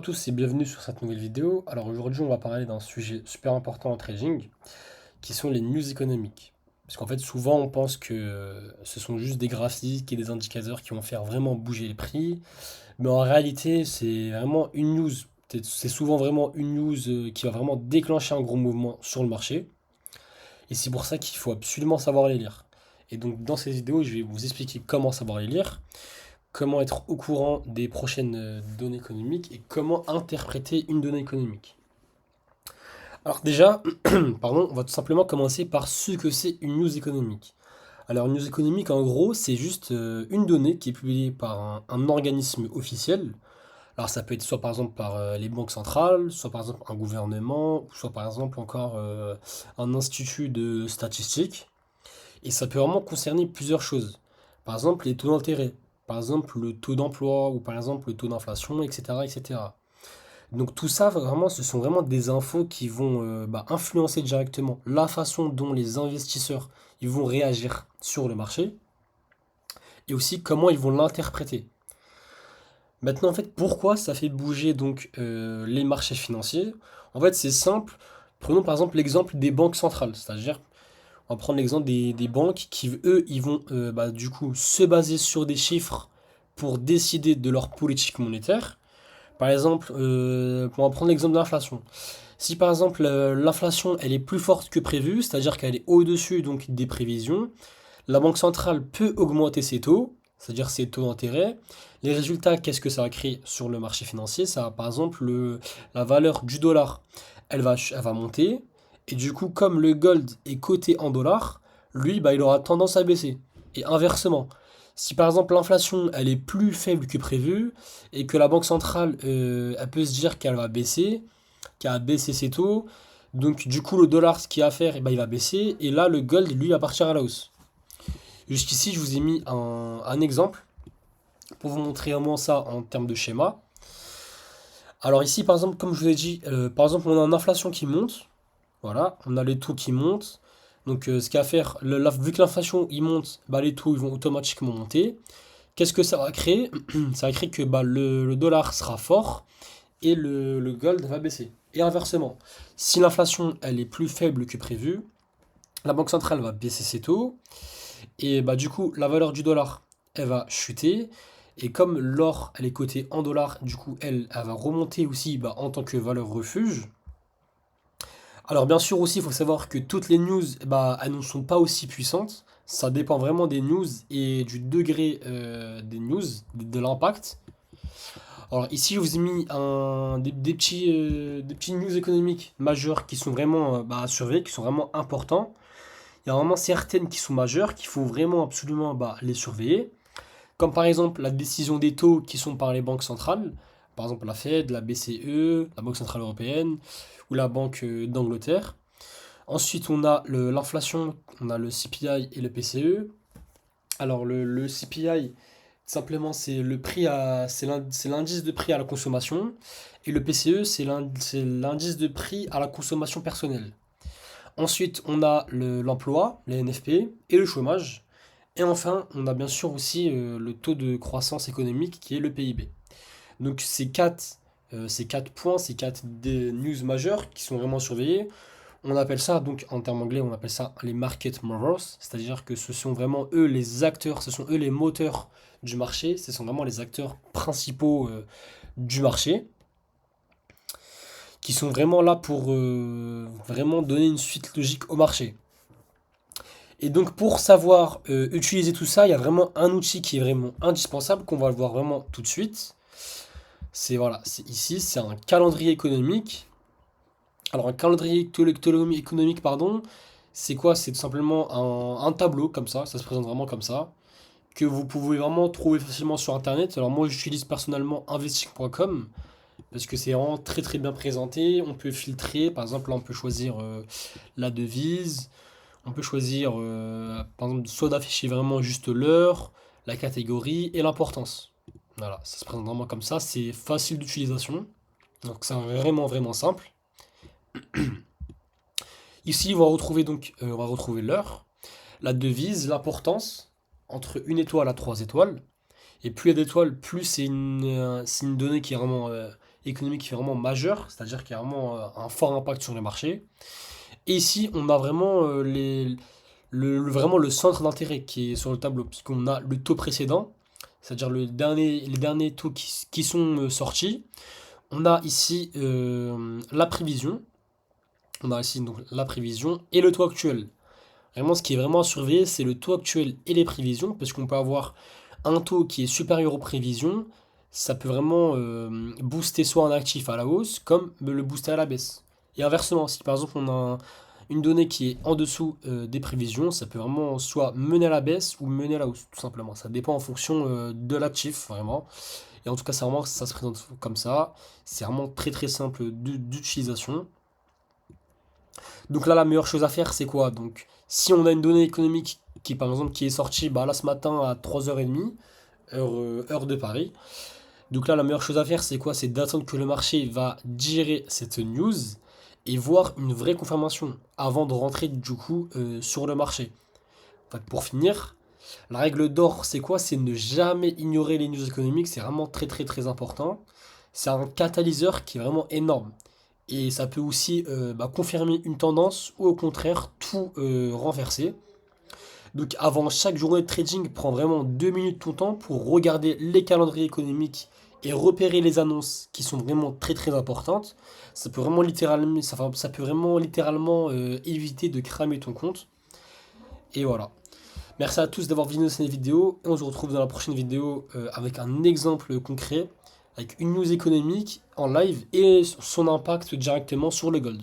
À tous et bienvenue sur cette nouvelle vidéo. Alors aujourd'hui on va parler d'un sujet super important en trading qui sont les news économiques. Parce qu'en fait souvent on pense que ce sont juste des graphiques et des indicateurs qui vont faire vraiment bouger les prix. Mais en réalité c'est vraiment une news. C'est souvent vraiment une news qui va vraiment déclencher un gros mouvement sur le marché. Et c'est pour ça qu'il faut absolument savoir les lire. Et donc dans cette vidéo je vais vous expliquer comment savoir les lire, comment être au courant des prochaines données économiques et comment interpréter une donnée économique. Alors déjà, pardon, on va tout simplement commencer par ce que c'est une news économique. Alors une news économique, en gros, c'est juste une donnée qui est publiée par un organisme officiel. Alors ça peut être soit par exemple par les banques centrales, soit par exemple un gouvernement, soit par exemple encore un institut de statistique. Et ça peut vraiment concerner plusieurs choses. Par exemple les taux d'intérêt, par exemple le taux d'emploi ou par exemple le taux d'inflation, etc., etc. Donc tout ça, vraiment, ce sont vraiment des infos qui vont influencer directement la façon dont les investisseurs ils vont réagir sur le marché et aussi comment ils vont l'interpréter. Maintenant, en fait, pourquoi ça fait bouger donc les marchés financiers? En fait, c'est simple. Prenons par exemple l'exemple des banques centrales, c'est-à-dire, on va prendre l'exemple des banques qui, eux, ils vont du coup se baser sur des chiffres pour décider de leur politique monétaire. Par exemple, on va prendre l'exemple de l'inflation. Si par exemple l'inflation elle est plus forte que prévu, c'est-à-dire qu'elle est au-dessus donc des prévisions, la Banque centrale peut augmenter ses taux, c'est-à-dire ses taux d'intérêt. Les résultats, qu'est-ce que ça va créer sur le marché financier? Ça va, par exemple, la valeur du dollar, elle va monter. Et du coup, comme le gold est coté en dollars, lui, il aura tendance à baisser. Et inversement, si par exemple l'inflation, elle est plus faible que prévu, et que la Banque centrale, elle peut se dire qu'elle va baisser, qui a baissé ses taux. Donc du coup le dollar ce qu'il a à faire, il va baisser. Et là le gold lui va partir à la hausse. Jusqu'ici je vous ai mis un exemple pour vous montrer vraiment ça en termes de schéma. Alors ici par exemple comme je vous ai dit, par exemple on a une inflation qui monte. Voilà, on a les taux qui montent. Donc ce qu'il y a à faire, vu que l'inflation il monte, les taux ils vont automatiquement monter. Qu'est-ce que ça va créer? Ça va créer que le dollar sera fort et le gold va baisser. Et inversement, si l'inflation elle est plus faible que prévu, la banque centrale va baisser ses taux et du coup la valeur du dollar elle va chuter et comme l'or elle est cotée en dollars, du coup elle va remonter aussi en tant que valeur refuge. Alors bien sûr aussi il faut savoir que toutes les news elles ne sont pas aussi puissantes. Ça dépend vraiment des news et du degré des news, de l'impact. Alors ici, je vous ai mis des petits news économiques majeurs qui sont vraiment à surveiller, qui sont vraiment importants. Il y a vraiment certaines qui sont majeures, qu'il faut vraiment absolument les surveiller. Comme par exemple la décision des taux qui sont par les banques centrales. Par exemple la Fed, la BCE, la Banque Centrale Européenne ou la Banque d'Angleterre. Ensuite, on a l'inflation, on a le CPI et le PCE. Alors le CPI, simplement, c'est l'indice de prix à la consommation. Et le PCE, c'est l'indice de prix à la consommation personnelle. Ensuite, on a l'emploi, les NFP, et le chômage. Et enfin, on a bien sûr aussi le taux de croissance économique qui est le PIB. Donc ces quatre points, ces quatre news majeures qui sont vraiment surveillés, on appelle ça, donc en termes anglais, on appelle ça les market movers, c'est-à-dire que ce sont vraiment eux les acteurs, ce sont eux les moteurs du marché, ce sont vraiment les acteurs principaux du marché, qui sont vraiment là pour vraiment donner une suite logique au marché. Et donc pour savoir utiliser tout ça, il y a vraiment un outil qui est vraiment indispensable, qu'on va le voir vraiment tout de suite. C'est voilà, c'est ici, c'est un calendrier économique. Alors un calendrier économique, pardon, c'est quoi? C'est tout simplement un tableau comme ça se présente vraiment comme ça, que vous pouvez vraiment trouver facilement sur internet. Alors moi j'utilise personnellement investing.com parce que c'est vraiment très très bien présenté. On peut filtrer, par exemple là on peut choisir la devise, on peut choisir par exemple soit d'afficher vraiment juste l'heure, la catégorie et l'importance. Voilà, ça se présente vraiment comme ça, c'est facile d'utilisation, donc c'est vraiment vraiment simple. Ici, on va retrouver l'heure, la devise, l'importance entre une étoile à trois étoiles. Et plus il y a d'étoiles, plus c'est une donnée qui est vraiment économique qui est vraiment majeur, c'est-à-dire qui a vraiment un fort impact sur le marché. Et ici, on a vraiment vraiment le centre d'intérêt qui est sur le tableau, puisqu'on a le taux précédent, c'est-à-dire les derniers taux qui sont sortis. On a ici la prévision, on a ici donc la prévision et le taux actuel. Vraiment, ce qui est vraiment à surveiller, c'est le taux actuel et les prévisions, parce qu'on peut avoir un taux qui est supérieur aux prévisions, ça peut vraiment booster soit un actif à la hausse, comme le booster à la baisse. Et inversement, si par exemple on a une donnée qui est en dessous des prévisions, ça peut vraiment soit mener à la baisse ou mener à la hausse, tout simplement. Ça dépend en fonction de l'actif, vraiment. Et en tout cas, ça se présente comme ça. C'est vraiment très très simple d'utilisation. Donc là, la meilleure chose à faire, c'est quoi? Donc, si on a une donnée économique qui, par exemple, qui est sortie bah, là ce matin à 3h30, heure de Paris. Donc là, la meilleure chose à faire, c'est quoi? C'est d'attendre que le marché va digérer cette news et voir une vraie confirmation avant de rentrer du coup sur le marché. En fait, pour finir, la règle d'or, c'est quoi? C'est ne jamais ignorer les news économiques. C'est vraiment très très très important. C'est un catalyseur qui est vraiment énorme. Et ça peut aussi confirmer une tendance ou au contraire tout renverser. Donc avant chaque journée de trading, prends vraiment 2 minutes de ton temps pour regarder les calendriers économiques et repérer les annonces qui sont vraiment très très importantes. Ça peut vraiment littéralement éviter de cramer ton compte. Et voilà. Merci à tous d'avoir visionné cette vidéo. Et on se retrouve dans la prochaine vidéo avec un exemple concret, avec une news économique en live et son impact directement sur le gold.